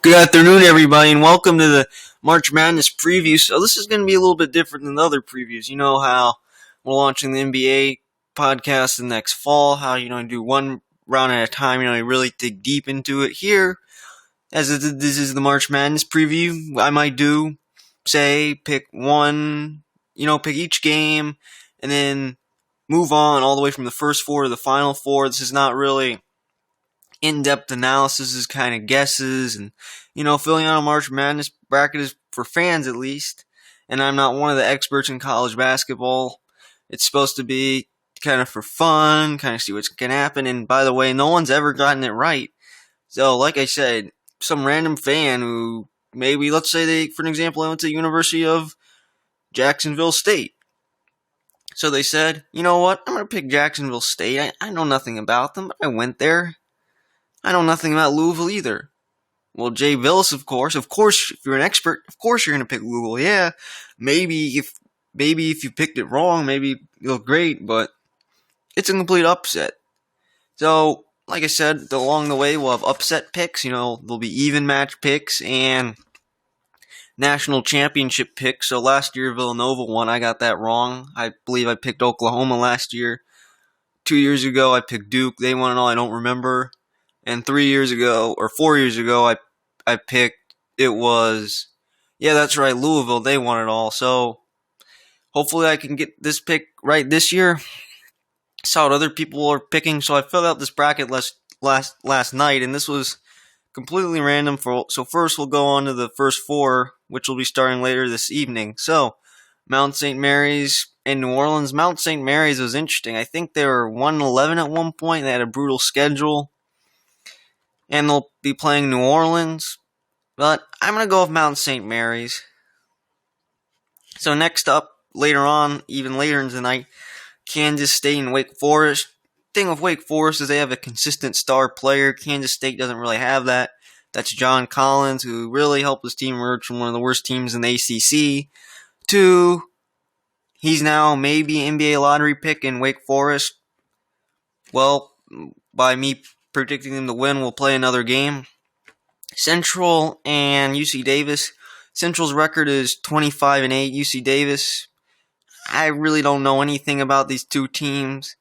Good afternoon, everybody, and welcome to the March Madness preview. So this is going to be a little bit different than the other previews. You know how we're launching the NBA podcast the next fall, how do one round at a time, you really dig deep into it. Here, as this is the March Madness preview, I might pick one, pick each game, and then move on all the way from the first four to the final four. This is not really in-depth analysis, is kind of guesses, and filling out a March Madness bracket is for fans at least. And I'm not one of the experts in college basketball. It's supposed to be kind of for fun, kind of see what's going to happen. And by the way, no one's ever gotten it right. So, like I said, some random fan who maybe, let's say they, for an example, they went to the University of Jacksonville State. So they said, you know what, I'm going to pick Jacksonville State. I know nothing about them, but I went there. I know nothing about Louisville either. Well, Jay Bilas, of course, if you're an expert, of course you're going to pick Louisville. Yeah, maybe if you picked it wrong, maybe you look great, but it's a complete upset. So, like I said, along the way we'll have upset picks. There'll be even match picks and national championship picks. So last year Villanova won. I got that wrong. I believe I picked Oklahoma last year. 2 years ago I picked Duke. They won it all. I don't remember. And 4 years ago, I picked, that's right, Louisville. They won it all. So hopefully I can get this pick right this year. Saw what other people are picking, so I filled out this bracket last night, and this was completely random. So first we'll go on to the first four, which will be starting later this evening. So Mount St. Mary's and New Orleans. Mount St. Mary's was interesting. I think they were 1-11 at one point. They had a brutal schedule. And they'll be playing New Orleans. But I'm going to go with Mount St. Mary's. So next up, later on, even later in the night, Kansas State and Wake Forest. The thing with Wake Forest is they have a consistent star player. Kansas State doesn't really have that. That's John Collins, who really helped his team emerge from one of the worst teams in the ACC to he's now maybe an NBA lottery pick in Wake Forest. Well, by me predicting them to win, we'll play another game. Central and UC Davis. Central's record is 25-8. UC Davis, I really don't know anything about these two teams,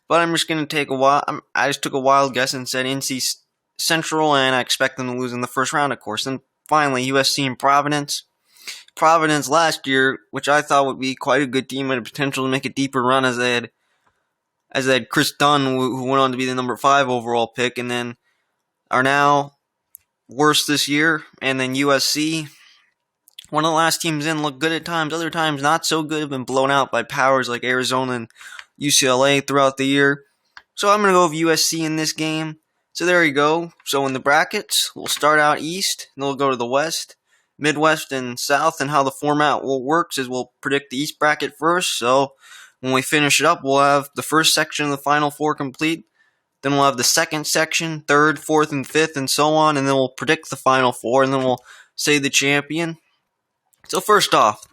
but I'm just going to take a while. I just took a wild guess and said NC Central, and I expect them to lose in the first round, of course. And finally, USC and Providence. Providence last year, which I thought would be quite a good team, had a potential to make a deeper run as they had Chris Dunn, who went on to be the number 5 overall pick, and then are now worse this year. And then USC, one of the last teams in, looked good at times, other times not so good, have been blown out by powers like Arizona and UCLA throughout the year. So I'm going to go with USC in this game. So there you go. So in the brackets, we'll start out east, and then we'll go to the west, Midwest, and South. And how the format works is we'll predict the East bracket first. So when we finish it up, we'll have the first section of the Final Four complete. Then we'll have the second section, third, fourth, and fifth, and so on. And then we'll predict the Final Four, and then we'll say the champion. So first off,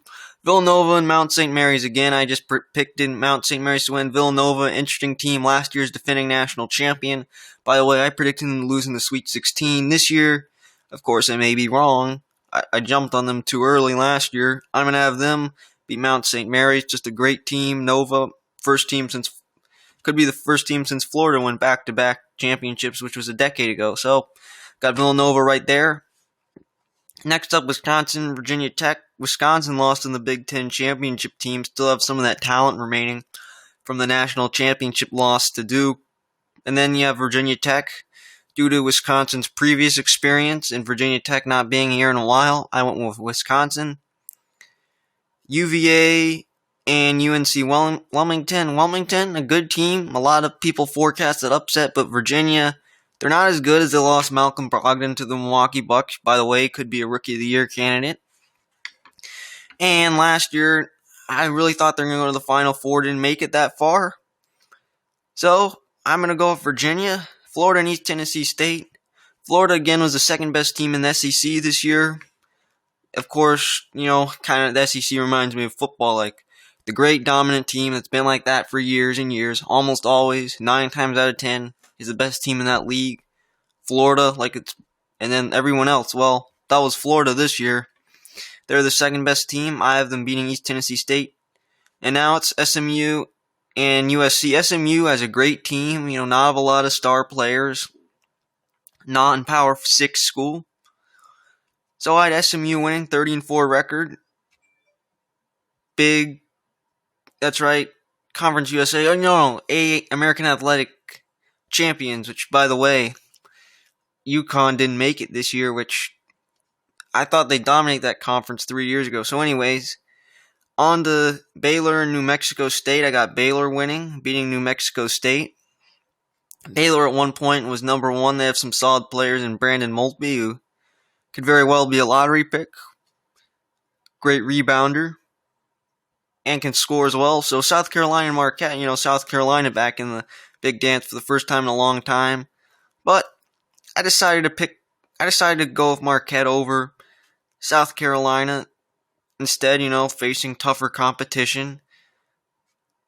Villanova and Mount St. Mary's again. I just picked in Mount St. Mary's to win. Villanova, interesting team. Last year's defending national champion. By the way, I predicted them to lose in the Sweet 16 this year. Of course, I may be wrong. I jumped on them too early last year. I'm going to have them beat Mount St. Mary's. Just a great team. Nova, could be the first team since Florida went back-to-back championships, which was a decade ago. So, got Villanova right there. Next up, Wisconsin, Virginia Tech. Wisconsin lost in the Big Ten championship team. Still have some of that talent remaining from the national championship loss to Duke. And then you have Virginia Tech. Due to Wisconsin's previous experience and Virginia Tech not being here in a while, I went with Wisconsin. UVA and UNC Wilmington. Wilmington, a good team. A lot of people forecast that upset, but Virginia, they're not as good as they lost Malcolm Brogdon to the Milwaukee Bucks. By the way, could be a Rookie of the Year candidate. And last year, I really thought they were going to go to the Final Four. Didn't make it that far. So, I'm going to go with Virginia. Florida and East Tennessee State. Florida, again, was the second best team in the SEC this year. Of course, kind of the SEC reminds me of football, like the great dominant team that's been like that for years and years, almost always, 9 times out of 10, is the best team in that league. Florida, like it's And then everyone else, well, that was Florida this year. They're the second best team. I have them beating East Tennessee State. And now it's SMU and USC. SMU has a great team, not have a lot of star players, not in Power 6 school. So I had SMU winning 30-4 record. Big, that's right, Conference USA. Oh, no, American Athletic champions, which, by the way, UConn didn't make it this year, which I thought they dominated that conference 3 years ago. So anyways, on to Baylor and New Mexico State. I got Baylor winning, beating New Mexico State. Baylor at one point was number one. They have some solid players in Brandon Maltby, who could very well be a lottery pick. Great rebounder. And can score as well. So South Carolina and Marquette, South Carolina back in the big dance for the first time in a long time. But I decided to go with Marquette over South Carolina instead, facing tougher competition.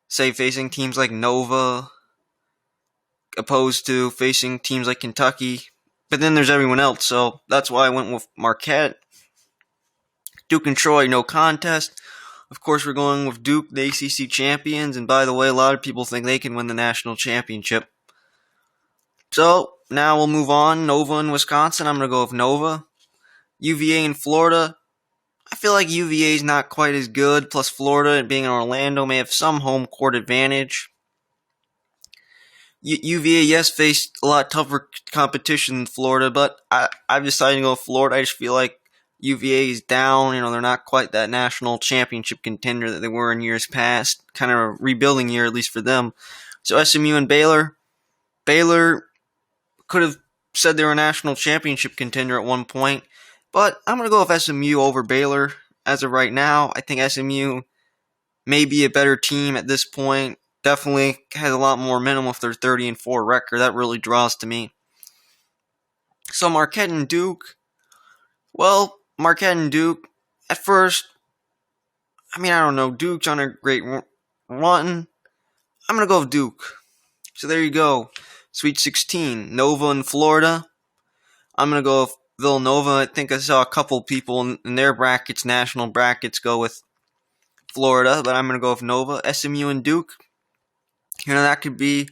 Say facing teams like Nova, opposed to facing teams like Kentucky. But then there's everyone else, so that's why I went with Marquette. Duke and Troy, no contest. Of course, we're going with Duke, the ACC champions, and by the way, a lot of people think they can win the national championship. So, now we'll move on. Nova and Wisconsin, I'm going to go with Nova. UVA and Florida, I feel like UVA is not quite as good, plus Florida, being in Orlando, may have some home court advantage. UVA, yes, faced a lot tougher competition than Florida, but I've decided to go with Florida. I just feel like UVA is down. They're not quite that national championship contender that they were in years past. Kind of a rebuilding year, at least for them. So SMU and Baylor. Baylor could have said they were a national championship contender at one point, but I'm going to go with SMU over Baylor as of right now. I think SMU may be a better team at this point. Definitely has a lot more minimum with their 30-4 record. That really draws to me. So Marquette and Duke. Well, Marquette and Duke, at first, I don't know, Duke's on a great run. I'm going to go with Duke. So there you go. Sweet 16, Nova and Florida. I'm going to go with Villanova. I think I saw a couple people in their brackets, national brackets, go with Florida, but I'm going to go with Nova. SMU and Duke. That could be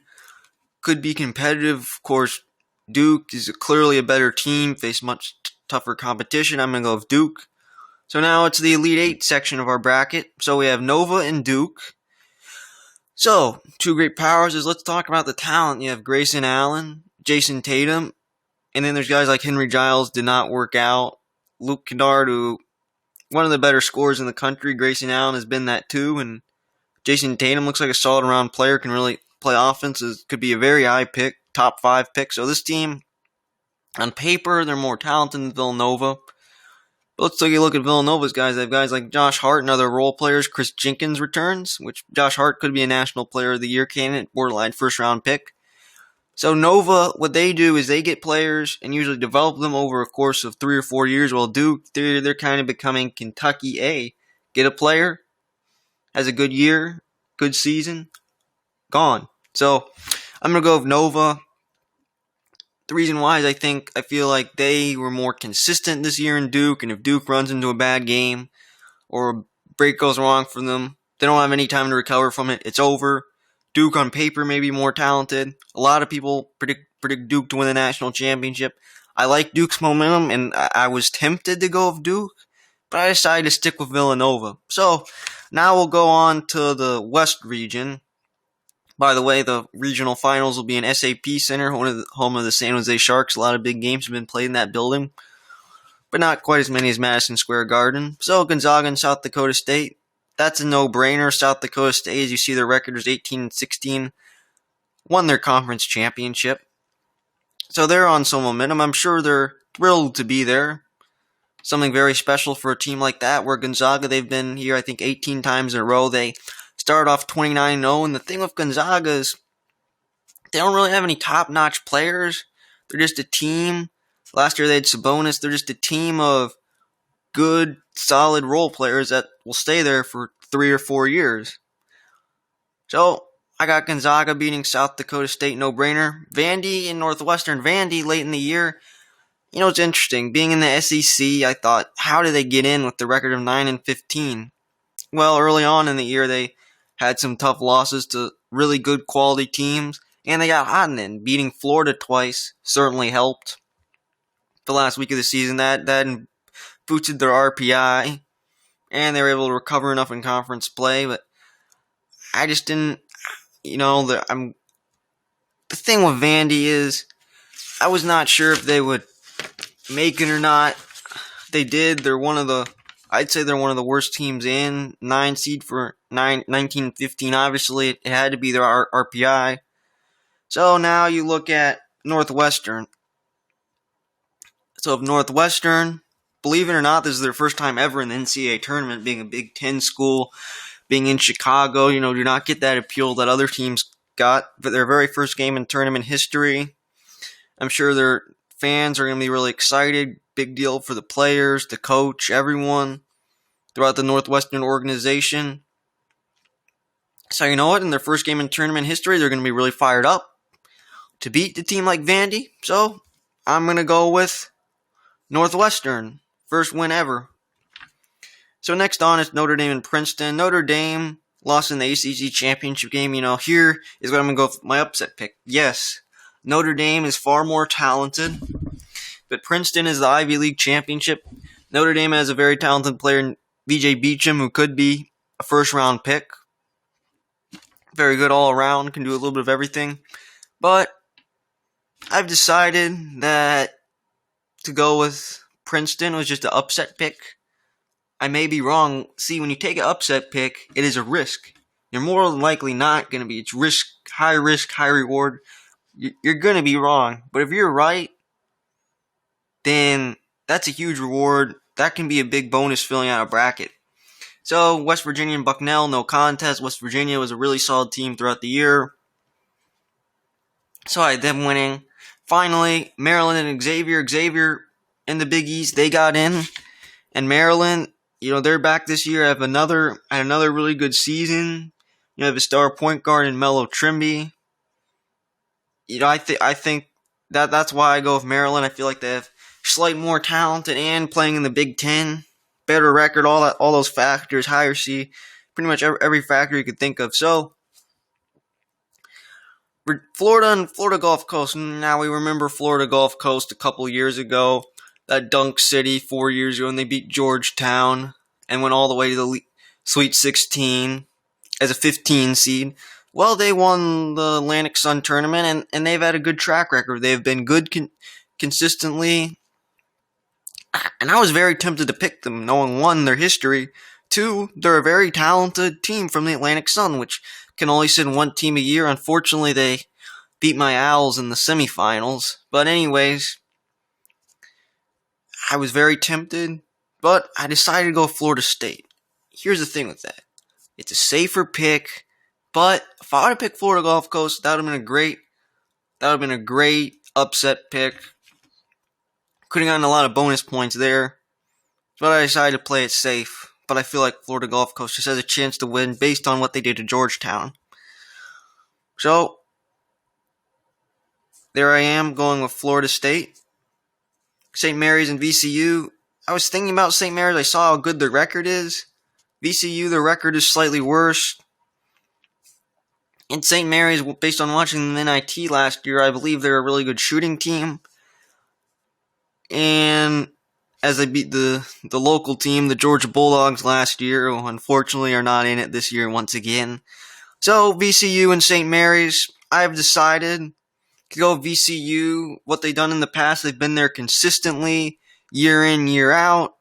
competitive. Of course, Duke is clearly a better team, face much tougher competition. I'm going to go with Duke. So now it's the Elite Eight section of our bracket. So we have Nova and Duke. So, two great powers. Let's talk about the talent. You have Grayson Allen, Jason Tatum, and then there's guys like Henry Giles did not work out. Luke Kennard, who one of the better scorers in the country. Grayson Allen has been that too, and Jason Tatum looks like a solid round player, can really play offense, could be a very high pick, top 5 pick. So this team, on paper, they're more talented than Villanova. But let's take a look at Villanova's guys. They have guys like Josh Hart and other role players. Chris Jenkins returns, which Josh Hart could be a National Player of the Year candidate, borderline first-round pick. So Nova, what they do is they get players and usually develop them over a course of 3 or 4 years, while Duke, they're kind of becoming Kentucky A. Get a player, has a good year, good season, gone. So I'm going to go with Nova. The reason why is I feel like they were more consistent this year in Duke, and if Duke runs into a bad game or a break goes wrong for them, they don't have any time to recover from it. It's over. Duke on paper may be more talented. A lot of people predict Duke to win the national championship. I like Duke's momentum, and I was tempted to go with Duke, but I decided to stick with Villanova. So now we'll go on to the West region. By the way, the regional finals will be in SAP Center, home of the San Jose Sharks. A lot of big games have been played in that building, but not quite as many as Madison Square Garden. So Gonzaga and South Dakota State, that's a no-brainer. South Dakota State, as you see, their record is 18-16, won their conference championship. So they're on some momentum. I'm sure they're thrilled to be there. Something very special for a team like that, where Gonzaga, they've been here, I think, 18 times in a row. They started off 29-0, and the thing with Gonzaga is they don't really have any top-notch players. They're just a team. Last year they had Sabonis. They're just a team of good, solid role players that will stay there for 3 or 4 years. So I got Gonzaga beating South Dakota State, no-brainer. Vandy and Northwestern. Vandy, late in the year, It's interesting. Being in the SEC, I thought, how did they get in with the record of 9-15? Well, early on in the year, they had some tough losses to really good quality teams, and they got hot in it. Beating Florida twice certainly helped. The last week of the season, that boosted their RPI, and they were able to recover enough in conference play, but I just didn't, the thing with Vandy is, I was not sure if they would make it or not. They did. I'd say they're one of the worst teams in. 9 seed for 19-15. Obviously, it had to be their RPI. So now you look at Northwestern. So if Northwestern, believe it or not, this is their first time ever in the NCAA tournament, being a Big Ten school, being in Chicago, do not get that appeal that other teams got. But their very first game in tournament history. I'm sure their fans are going to be really excited. Big deal for the players, the coach, everyone throughout the Northwestern organization. So you know what? In their first game in tournament history, they're going to be really fired up to beat the team like Vandy. So I'm going to go with Northwestern. First win ever. So next on is Notre Dame and Princeton. Notre Dame lost in the ACC championship game. Here is what I'm going to go with my upset pick. Yes, Notre Dame is far more talented, but Princeton is the Ivy League championship. Notre Dame has a very talented player in BJ Beacham, who could be a first-round pick. Very good all around, can do a little bit of everything. But I've decided that to go with Princeton was just an upset pick. I may be wrong. See, when you take an upset pick, it is a risk. You're more than likely not going to be. It's risk, high reward. You're going to be wrong. But if you're right, then that's a huge reward. That can be a big bonus filling out a bracket. So, West Virginia and Bucknell, no contest. West Virginia was a really solid team throughout the year. So I had them winning. Finally, Maryland and Xavier. Xavier in the Big East, they got in. And Maryland, they're back this year. Had another really good season. You have a star point guard in Melo Trimby. I think that's why I go with Maryland. I feel like they have slightly more talented and playing in the Big Ten, better record, all those factors, higher seed, pretty much every factor you could think of. So Florida and Florida Gulf Coast. Now we remember Florida Gulf Coast a couple years ago, that Dunk City 4 years ago, and they beat Georgetown and went all the way to the Sweet 16 as a 15 seed. Well, they won the Atlantic Sun tournament, and they've had a good track record. They've been good consistently. And I was very tempted to pick them, knowing, one, their history. Two, they're a very talented team from the Atlantic Sun, which can only send one team a year. Unfortunately, they beat my Owls in the semifinals. But anyways, I was very tempted, but I decided to go Florida State. Here's the thing with that. It's a safer pick. But if I would have picked Florida Gulf Coast, that would have been a great upset pick. Could have gotten a lot of bonus points there. But I decided to play it safe. But I feel like Florida Gulf Coast just has a chance to win based on what they did to Georgetown. So, there I am going with Florida State. St. Mary's and VCU. I was thinking about St. Mary's. I saw how good their record is. VCU, their record is slightly worse. And St. Mary's, based on watching the NIT last year, I believe they're a really good shooting team. And as they beat the local team, the Georgia Bulldogs last year, who unfortunately are not in it this year once again. So VCU and St. Mary's, I've decided to go VCU. What they've done in the past, they've been there consistently, year in, year out.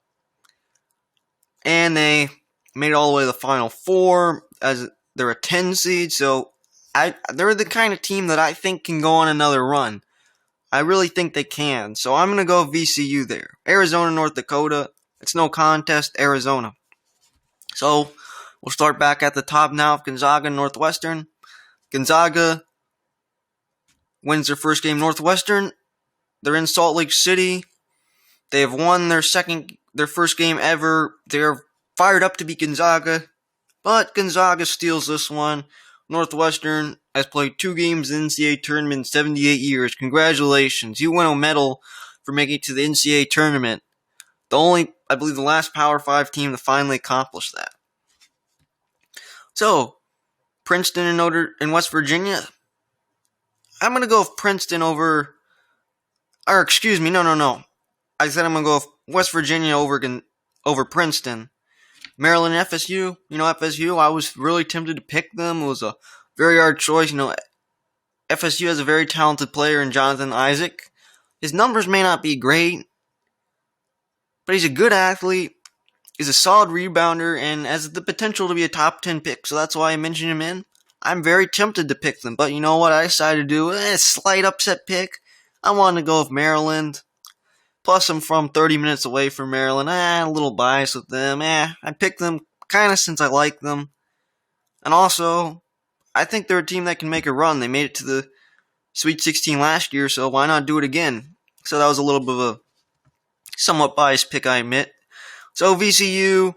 And they made it all the way to the Final Four, as they're a 10 seed, so they're the kind of team that I think can go on another run. I really think they can. So I'm going to go VCU there. Arizona, North Dakota. It's no contest, Arizona. So we'll start back at the top now of Gonzaga and Northwestern. Gonzaga wins their first game. Northwestern, they're in Salt Lake City. They have won their first game ever. They're fired up to beat Gonzaga. But Gonzaga steals this one. Northwestern has played 2 games in the NCAA tournament in 78 years. Congratulations. You win a medal for making it to the NCAA tournament. I believe the last Power 5 team to finally accomplish that. So, Princeton and West Virginia. I'm going to go with Princeton over, or excuse me, no. I said I'm going to go with West Virginia over Princeton. Maryland FSU, FSU, I was really tempted to pick them. It was a very hard choice. FSU has a very talented player in Jonathan Isaac. His numbers may not be great, but he's a good athlete. He's a solid rebounder and has the potential to be a top 10 pick, so that's why I mentioned him in. I'm very tempted to pick them, but you know what I decided to do? A slight upset pick. I wanted to go with Maryland. Plus, I'm from 30 minutes away from Maryland. A little biased with them. I picked them kind of since I like them. And also, I think they're a team that can make a run. They made it to the Sweet 16 last year, so why not do it again? So that was a little bit of a somewhat biased pick, I admit. So VCU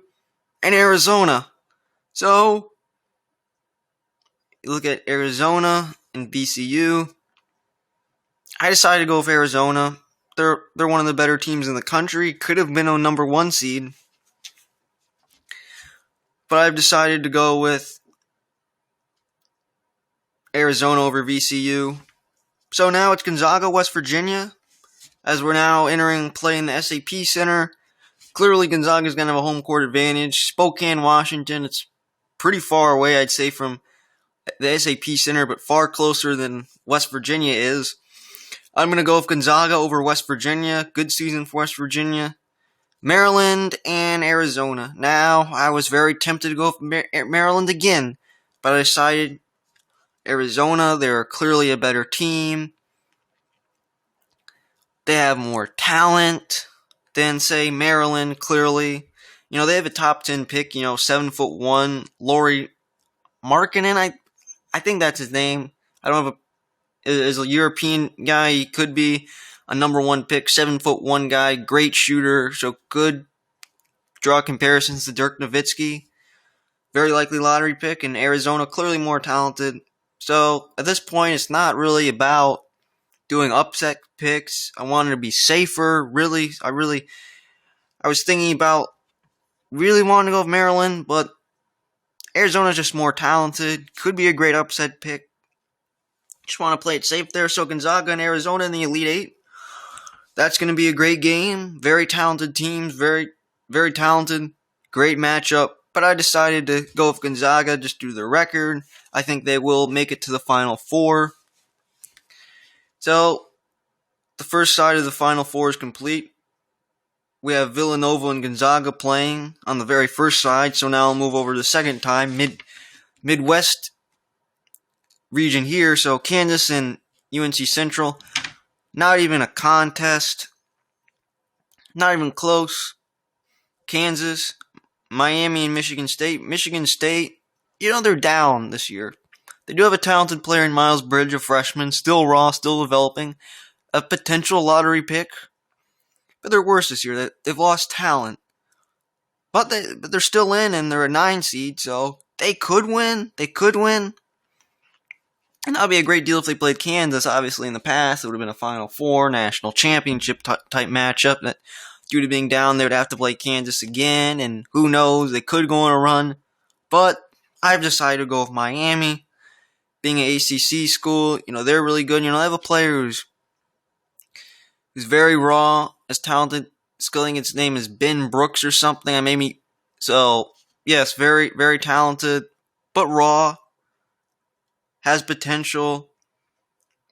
and Arizona. So, you look at Arizona and VCU. I decided to go with Arizona. They're one of the better teams in the country. Could have been a number 1 seed. But I've decided to go with Arizona over VCU. So now it's Gonzaga, West Virginia. As we're now entering play in the SAP Center. Clearly Gonzaga is going to have a home court advantage. Spokane, Washington, it's pretty far away, I'd say, from the SAP Center, but far closer than West Virginia is. I'm going to go with Gonzaga over West Virginia. Good season for West Virginia. Maryland and Arizona. Now, I was very tempted to go with Maryland again, but I decided Arizona, they're clearly a better team. They have more talent than, say, Maryland, clearly. They have a top 10 pick, 7'1", Lauri Markkanen, I think that's his name. I don't have is a European guy. He could be a number 1 pick, 7'1" guy, great shooter, so could draw comparisons to Dirk Nowitzki. Very likely lottery pick, and Arizona clearly more talented. So at this point, it's not really about doing upset picks. I wanted to be safer. I was thinking about really wanting to go with Maryland, but Arizona's just more talented. Could be a great upset pick. Just want to play it safe there. So Gonzaga and Arizona in the Elite Eight. That's going to be a great game. Very talented teams. Very, very talented. Great matchup. But I decided to go with Gonzaga just due to their record. I think they will make it to the Final Four. So, the first side of the Final Four is complete. We have Villanova and Gonzaga playing on the very first side. So now I'll move over to the second time. Midwest region here. So Kansas and UNC Central. Not even a contest. Not even close. Kansas, Miami, and Michigan State. Michigan State, they're down this year. They do have a talented player in Miles Bridge, a freshman. Still raw, still developing. A potential lottery pick. But they're worse this year. They've lost talent. But they're still in, and they're a 9 seed, so they could win. And that would be a great deal if they played Kansas. Obviously, in the past, it would have been a Final Four, national championship type matchup. That due to being down, they would have to play Kansas again. And who knows, they could go on a run. But I've decided to go with Miami. Being an ACC school, they're really good. They have a player who's very raw, is talented. His name is Ben Brooks or something. So, yes, very, very talented, but raw. Has potential,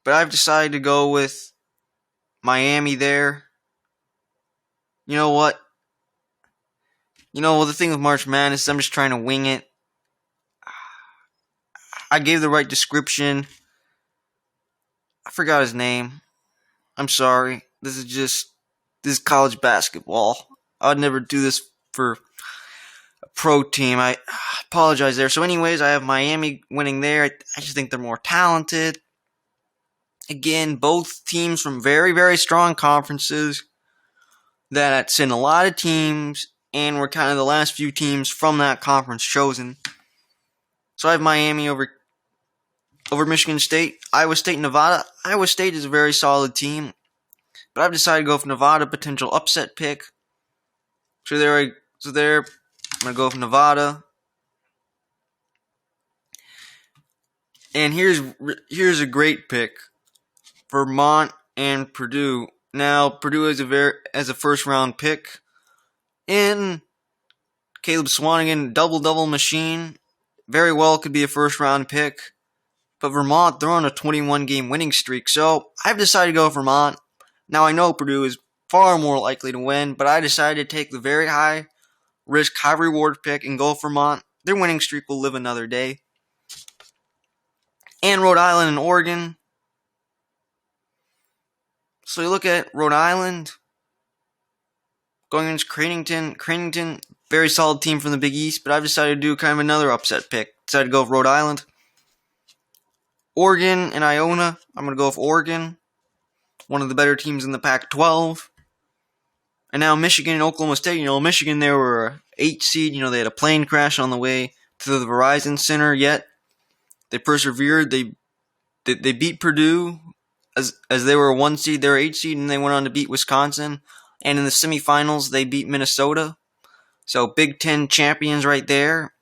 but I've decided to go with Miami there. You know what? The thing with March Madness, I'm just trying to wing it. I gave the right description. I forgot his name. I'm sorry. This is college basketball. I would never do this for a pro team. I apologize there. So anyways, I have Miami winning there. I just think they're more talented. Again, both teams from very, very strong conferences that sent a lot of teams and were kind of the last few teams from that conference chosen. So I have Miami over Michigan State. Iowa State, Nevada. Iowa State is a very solid team. but I've decided to go with Nevada, potential upset pick. So there, I'm gonna go with Nevada. And here's a great pick: Vermont and Purdue. Now Purdue is as a first round pick in Caleb Swanigan, double machine. Very well could be a first round pick. But Vermont, they're on a 21 game winning streak. So I've decided to go with Vermont. Now I know Purdue is far more likely to win, but I decided to take the very high risk, high reward pick and go with Vermont. Their winning streak will live another day. And Rhode Island and Oregon. So you look at Rhode Island going against Creighton. Creighton, very solid team from the Big East, but I've decided to do kind of another upset pick. Decided to go with Rhode Island. Oregon and Iona. I'm going to go with Oregon. One of the better teams in the Pac-12. And now Michigan and Oklahoma State. Michigan, they were an 8 seed. They had a plane crash on the way to the Verizon Center, yet they persevered. They beat Purdue as they were a 1 seed. They were 8 seed, and they went on to beat Wisconsin. And in the semifinals, they beat Minnesota. So Big Ten champions right there.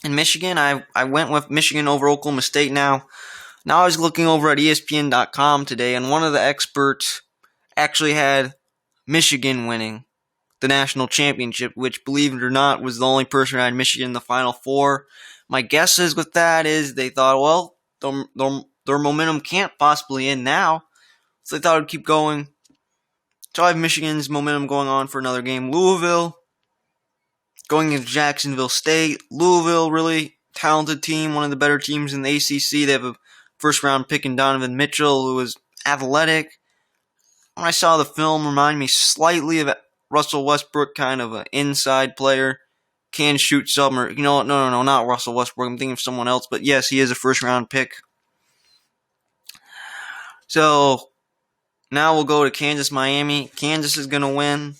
In Michigan, I went with Michigan over Oklahoma State. Now I was looking over at ESPN.com today, and one of the experts actually had Michigan winning the national championship, which, believe it or not, was the only person who had Michigan in the Final Four. My guesses with that is they thought, well, their momentum can't possibly end now, so they thought it would keep going. So I have Michigan's momentum going on for another game. Louisville going into Jacksonville State. Louisville, really talented team, one of the better teams in the ACC. They have a first-round pick in Donovan Mitchell, who is athletic. When I saw the film, reminded me slightly of Russell Westbrook, kind of an inside player. Can shoot some, or, no, not Russell Westbrook. I'm thinking of someone else, but yes, he is a first-round pick. So now we'll go to Kansas, Miami. Kansas is going to win.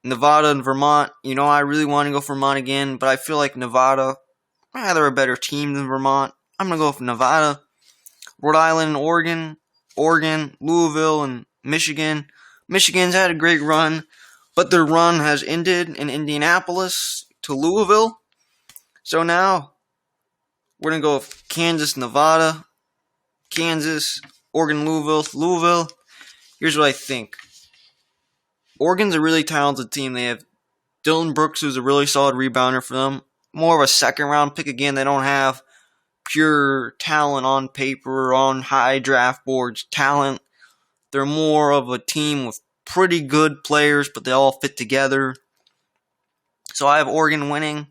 Nevada and Vermont. I really want to go for Vermont again, but I feel like Nevada, rather a better team than Vermont. I'm going to go for Nevada. Rhode Island and Oregon, Louisville and Michigan. Michigan's had a great run, but their run has ended in Indianapolis to Louisville. So now we're going to go with Kansas, Nevada, Kansas, Oregon, Louisville. Here's what I think. Oregon's a really talented team. They have Dylan Brooks, who's a really solid rebounder for them. More of a second-round pick again. They don't have pure talent on paper, on high draft boards talent. They're more of a team with pretty good players, but they all fit together. So I have Oregon winning.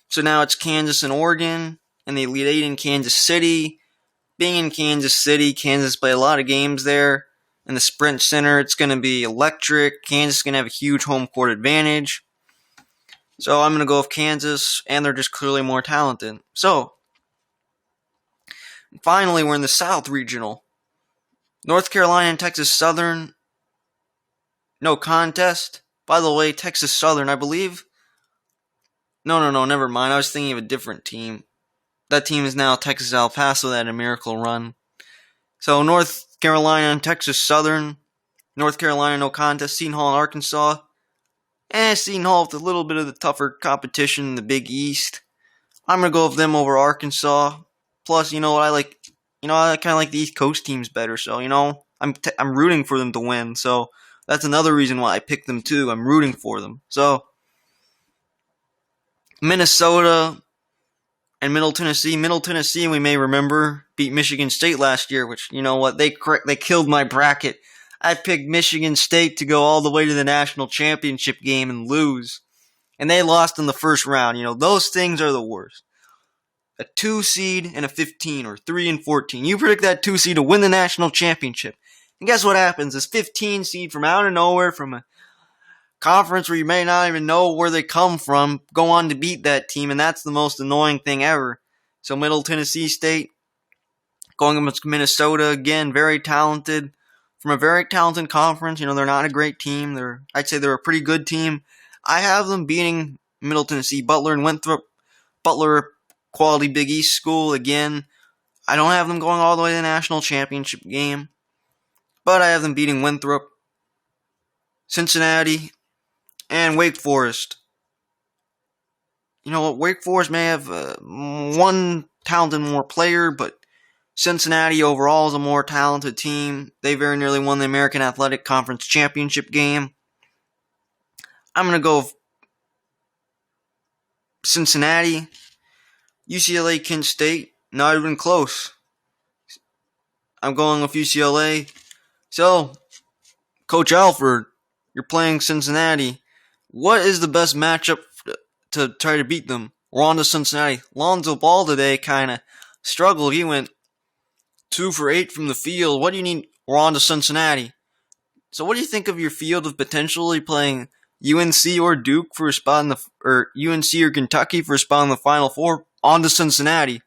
So now it's Kansas and Oregon, and the Elite Eight in Kansas City. Being in Kansas City, Kansas play a lot of games there. In the Sprint Center, it's going to be electric. Kansas is going to have a huge home court advantage. So I'm going to go with Kansas, and they're just clearly more talented. So, finally, we're in the South Regional. North Carolina and Texas Southern, no contest. By the way, Texas Southern, I believe. No, never mind. I was thinking of a different team. That team is now Texas El Paso that had a miracle run. So North Carolina and Texas Southern. North Carolina, no contest. Seton Hall and Arkansas. Seton Hall with a little bit of the tougher competition in the Big East. I'm going to go with them over Arkansas. Plus, what I like? I kind of like the East Coast teams better. So, I'm rooting for them to win. So, that's another reason why I picked them too. I'm rooting for them. So, Minnesota and Middle Tennessee. Middle Tennessee, we may remember, beat Michigan State last year, which, they killed my bracket. I picked Michigan State to go all the way to the national championship game and lose. And they lost in the first round. Those things are the worst. A 2 seed and a 15, or 3 and 14. You predict that 2 seed to win the national championship. And guess what happens? This 15 seed from out of nowhere, from a conference where you may not even know where they come from, go on to beat that team, and that's the most annoying thing ever. So Middle Tennessee State going against Minnesota, again, very talented. From a very talented conference, they're not a great team. I'd say they're a pretty good team. I have them beating Middle Tennessee, Butler and Winthrop. Butler, quality Big East school, again. I don't have them going all the way to the national championship game. but I have them beating Winthrop, Cincinnati, and Wake Forest. You know what? Wake Forest may have one talented more player, but Cincinnati overall is a more talented team. They very nearly won the American Athletic Conference Championship game. I'm going to go Cincinnati. UCLA, Kent State, not even close. I'm going with UCLA. So, Coach Alford, you're playing Cincinnati. What is the best matchup to try to beat them? We're on to Cincinnati. Lonzo Ball today kind of struggled. He went 2 for 8 from the field. What do you need? We're on to Cincinnati. So what do you think of your field of potentially playing UNC or Duke for a spot in the, or UNC or Kentucky for a spot in the Final Four? On to Cincinnati.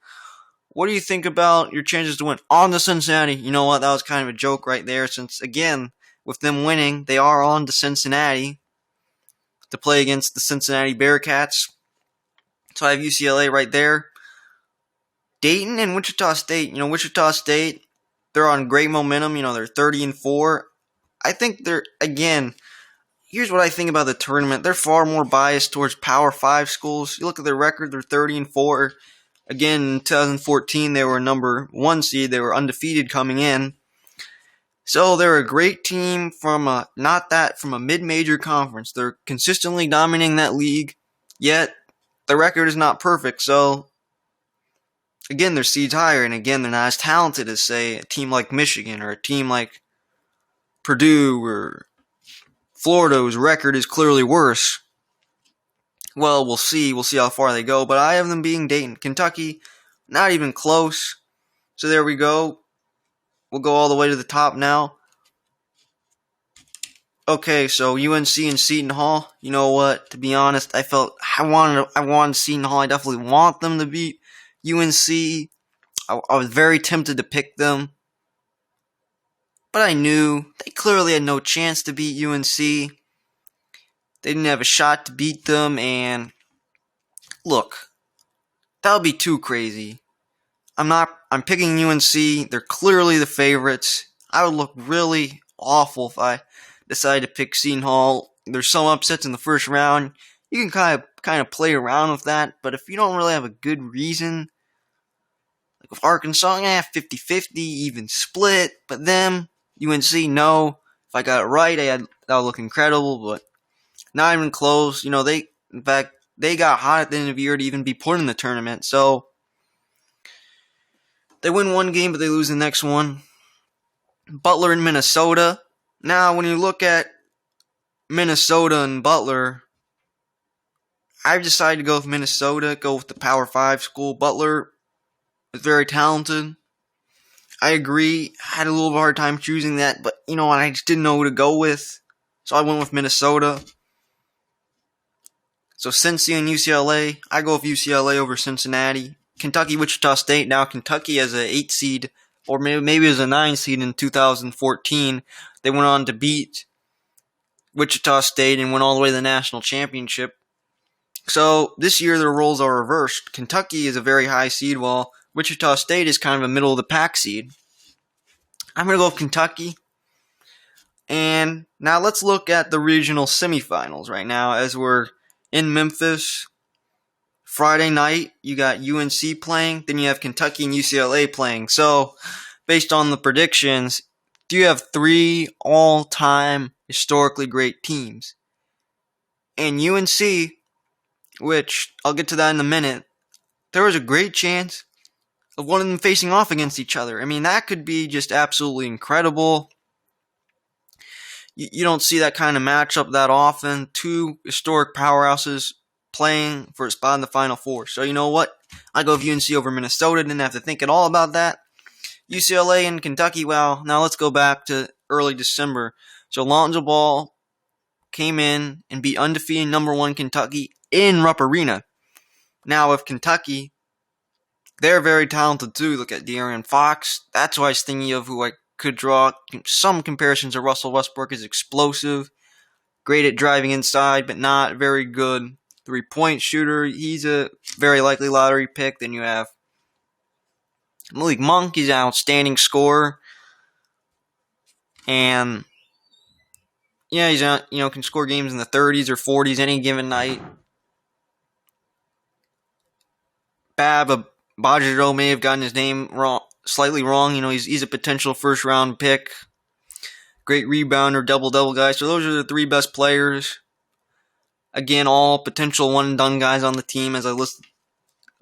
What do you think about your chances to win? On to Cincinnati. You know what? That was kind of a joke right there, since again, with them winning, they are on to Cincinnati to play against the Cincinnati Bearcats. So I have UCLA right there. Dayton and Wichita State. You know, Wichita State, they're on great momentum. You know, they're 30-4. I think they're, again, here's what I think about the tournament. They're far more biased towards Power 5 schools. You look at their record, they're 30-4. Again, in 2014, they were number 1 seed. They were undefeated coming in. So they're a great team from a mid-major conference. They're consistently dominating that league, yet the record is not perfect. So again, their seed's higher, and again, they're not as talented as, say, a team like Michigan or a team like Purdue or Florida, whose record is clearly worse. Well, we'll see. We'll see how far they go, but I have them beating Dayton. Kentucky, not even close. So there we go. We'll go all the way to the top now. Okay, so UNC and Seton Hall. You know what? To be honest, I wanted Seton Hall. I definitely want them to beat UNC. I was very tempted to pick them, but I knew they clearly had no chance to beat UNC. They didn't have a shot to beat them, and look, that would be too crazy. I'm picking UNC. They're clearly the favorites. I would look really awful if I decided to pick Seton Hall. There's some upsets in the first round. You can kind of play around with that, but if you don't really have a good reason, like with Arkansas, 50-50, even split, but them, UNC, no. If I got it right, that would look incredible, but not even close. You know, they got hot at the end of the year to even be put in the tournament, so they win one game, but they lose the next one. Butler and Minnesota. Now, when you look at Minnesota and Butler, I've decided to go with Minnesota, go with the Power 5 school. Butler is very talented. I agree. I had a little hard time choosing that, but you know what? I just didn't know who to go with, so I went with Minnesota. So Cincy and UCLA, I go with UCLA over Cincinnati. Kentucky, Wichita State. Now Kentucky as an 8 seed, or maybe as a 9 seed in 2014. They went on to beat Wichita State and went all the way to the national championship. So this year their roles are reversed. Kentucky is a very high seed, while Wichita State is kind of a middle of the pack seed. I'm going to go with Kentucky. And now let's look at the regional semifinals right now as we're in Memphis. Friday night, you got UNC playing, then you have Kentucky and UCLA playing. So, based on the predictions, you have 3 all-time historically great teams. And UNC, which I'll get to that in a minute, there was a great chance of one of them facing off against each other. I mean, that could be just absolutely incredible. You don't see that kind of matchup that often. 2 historic powerhouses playing for a spot in the Final Four. So you know what? I go with UNC over Minnesota. Didn't have to think at all about that. UCLA and Kentucky, well, now let's go back to early December. So Lonzo Ball came in and beat undefeated number 1 Kentucky in Rupp Arena. Now with Kentucky, they're very talented too. Look at De'Aaron Fox. That's why I was thinking of who I could draw some comparisons to Russell Westbrook. Is explosive, great at driving inside, but not very good 3-point shooter. He's a very likely lottery pick. Then you have Malik Monk. He's an outstanding scorer. And yeah, he's can score games in the 30s or 40s any given night. Bajiro may have gotten his name slightly wrong. He's a potential first round pick. Great rebounder, double guy. So those are the three best players. Again, all potential one and done guys on the team that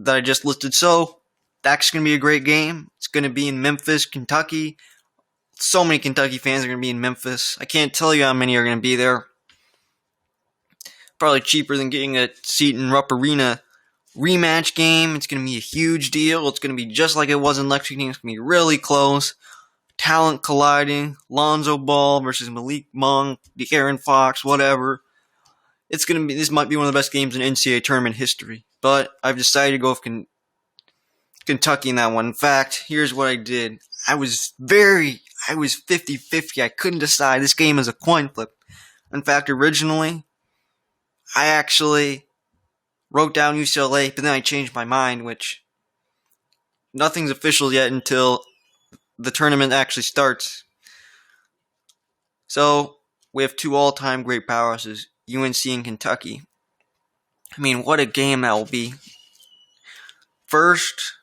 I just listed. So that's going to be a great game. It's going to be in Memphis, Kentucky. So many Kentucky fans are going to be in Memphis. I can't tell you how many are going to be there. Probably cheaper than getting a seat in Rupp Arena. Rematch game. It's going to be a huge deal. It's going to be just like it was in Lexington. It's going to be really close. Talent colliding. Lonzo Ball versus Malik Monk, De'Aaron Fox, whatever. This might be one of the best games in NCAA tournament history. But I've decided to go with Kentucky in that one. In fact, here's what I did. I was 50-50. I couldn't decide. This game is a coin flip. In fact, originally, I actually wrote down UCLA, but then I changed my mind, which nothing's official yet until the tournament actually starts. So, we have two all-time great powerhouses, UNC and Kentucky. I mean, what a game that will be. First,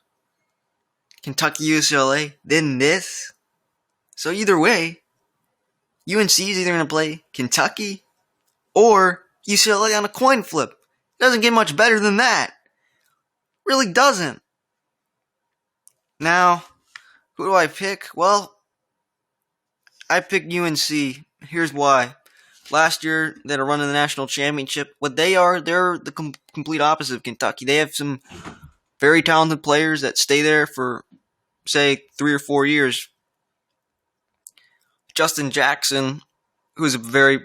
Kentucky, UCLA, then this. So either way, UNC is either going to play Kentucky or UCLA on a coin flip. Doesn't get much better than that. Really doesn't. Now, who do I pick? Well, I picked UNC. Here's why. Last year, they had a run in the national championship. What they're the complete opposite of Kentucky. They have some very talented players that stay there for, say, 3 or 4 years. Justin Jackson, who's a very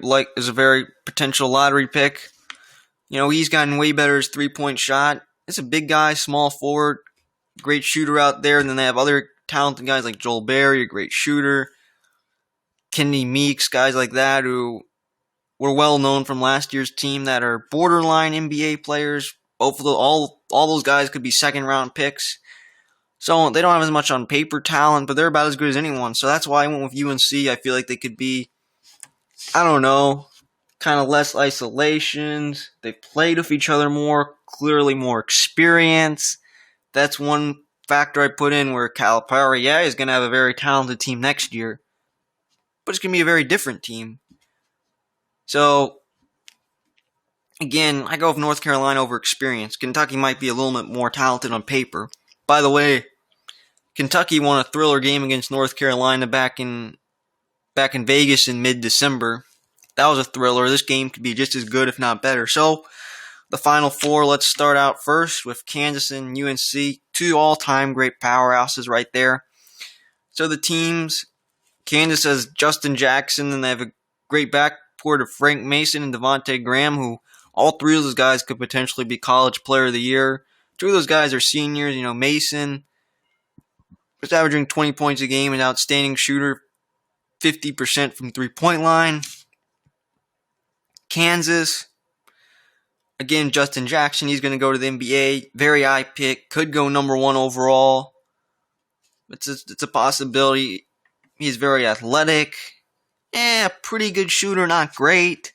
potential lottery pick. He's gotten way better his 3-point shot. It's a big guy, small forward, great shooter out there. And then they have other talented guys like Joel Berry, a great shooter. Kenny Meeks, guys like that who were well known from last year's team that are borderline NBA players. All those guys could be second round picks. So they don't have as much on paper talent, but they're about as good as anyone. So that's why I went with UNC. I feel like they could be, kind of less isolations. They've played with each other more, clearly more experience. That's one factor I put in where Calipari, is going to have a very talented team next year, but it's going to be a very different team. So, again, I go with North Carolina over experience. Kentucky might be a little bit more talented on paper. By the way, Kentucky won a thriller game against North Carolina back in Vegas in mid-December. That was a thriller. This game could be just as good, if not better. So, the Final Four, let's start out first with Kansas and UNC. Two all-time great powerhouses right there. So the teams, Kansas has Justin Jackson, and they have a great backcourt of Frank Mason and Devontae Graham, who all three of those guys could potentially be College Player of the Year. Two of those guys are seniors. Mason was averaging 20 points a game, an outstanding shooter, 50% from three-point line. Kansas, again, Justin Jackson, he's going to go to the NBA. Very high pick, could go number 1 overall. It's a possibility. He's very athletic. Pretty good shooter, not great.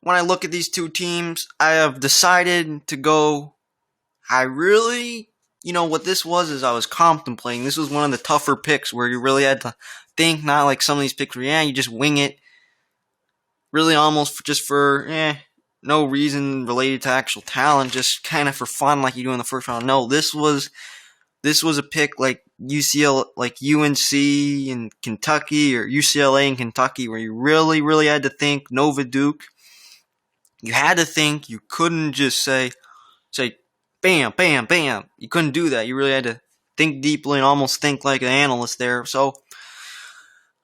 When I look at these two teams, I have decided to go. What this was is I was contemplating. This was one of the tougher picks where you really had to think, not like some of these picks where, you just wing it. Really almost just for, no reason related to actual talent, just kind of for fun like you do in the first round. No, this was a pick like UCLA, like UNC and Kentucky, or UCLA and Kentucky, where you really, really had to think. Nova Duke. You had to think. You couldn't just say, bam, bam, bam. You couldn't do that. You really had to think deeply and almost think like an analyst there. So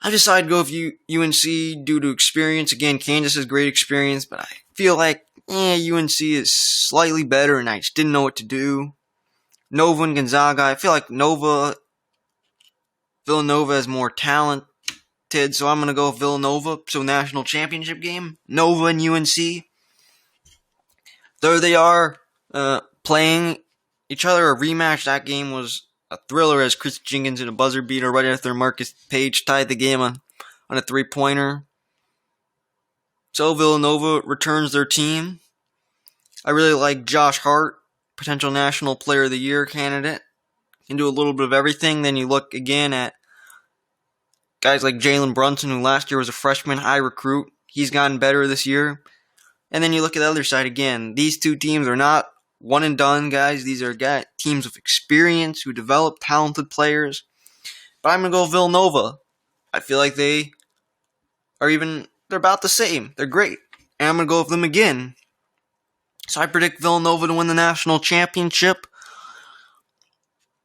I decided to go with UNC due to experience. Again, Kansas has great experience, but I feel like UNC is slightly better, and I just didn't know what to do. Nova and Gonzaga. I feel like Villanova has more talented, so I'm going to go with Villanova. So national championship game, Nova and UNC. There they are playing each other, a rematch. That game was a thriller as Chris Jenkins in a buzzer beater right after Marcus Page tied the game on on a three-pointer. So Villanova returns their team. I really like Josh Hart, potential National Player of the Year candidate. Can do a little bit of everything. Then you look again at guys like Jalen Brunson, who last year was a freshman high recruit. He's gotten better this year. And then you look at the other side again. These two teams are not one and done guys. These are teams with experience who develop talented players. But I'm going to go Villanova. I feel like they're about the same. They're great. And I'm going to go with them again. So I predict Villanova to win the national championship.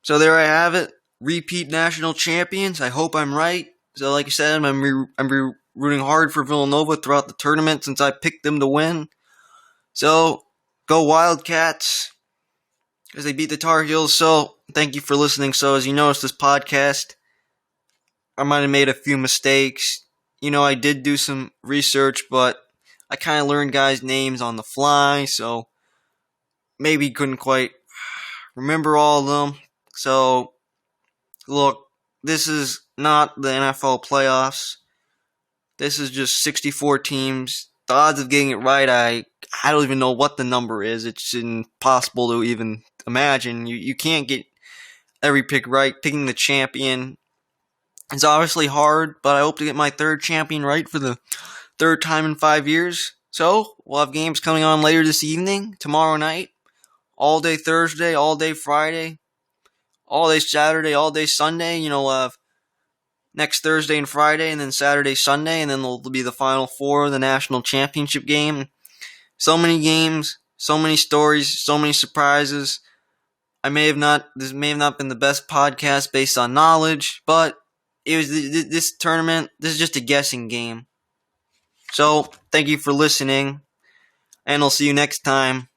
So there I have it. Repeat national champions. I hope I'm right. So like I said, I'm rooting hard for Villanova throughout the tournament since I picked them to win. So go Wildcats as they beat the Tar Heels. So thank you for listening. So as you notice, this podcast, I might have made a few mistakes. I did do some research, but I kind of learned guys' names on the fly, so maybe couldn't quite remember all of them. So, look, this is not the NFL playoffs. This is just 64 teams. The odds of getting it right, I don't even know what the number is. It's impossible to even imagine. You can't get every pick right. Picking the champion is obviously hard, but I hope to get my third champion right for the third time in 5 years. So, we'll have games coming on later this evening, tomorrow night, all day Thursday, all day Friday, all day Saturday, all day Sunday. We'll have next Thursday and Friday, and then Saturday, Sunday, and then there'll be the Final Four of the national championship game. So many games, so many stories, so many surprises. This may have not been the best podcast based on knowledge, but this tournament, this is just a guessing game. So, thank you for listening, and I'll see you next time.